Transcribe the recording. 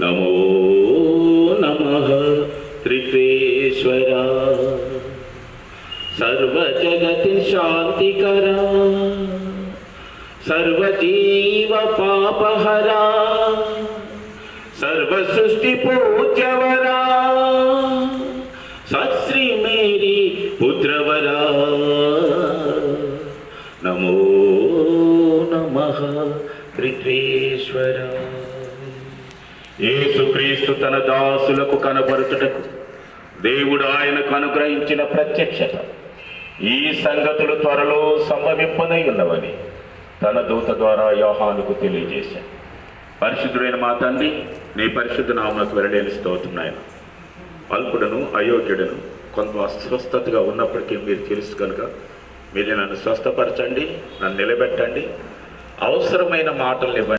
నమో నమః త్రిత్వేశ్వరా సర్వజగతి శాంతికరా సర్వజీవ పాపహరా సర్వసృష్టి పూజ్యవరా సత్శ్రీ మేరీ పుత్రవరా నమో నమః త్రిత్వేశ్వరా. యేసుక్రీస్తు తన దాసులకు కనపరచుటకు దేవుడు ఆయనకు అనుగ్రహించిన ప్రత్యక్షత ఈ సంగతులు త్వరలో సంభవింపనై ఉన్నవని తన దూత ద్వారా యోహానుకు తెలియజేశాడు. పరిశుద్ధుడైన మా తండ్రి, నీ పరిశుద్ధ నామమునకు వెరడేని స్తోత్రమునాయన. అల్పుడను అయోగ్యుడను కొంత అస్వస్థతగా ఉన్నప్పటికీ మీరు తెలుసు కనుక మీరు నన్ను స్వస్థపరచండి, నన్ను నిలబెట్టండి, అవసరమైన మాటలు ఇవ్వండి.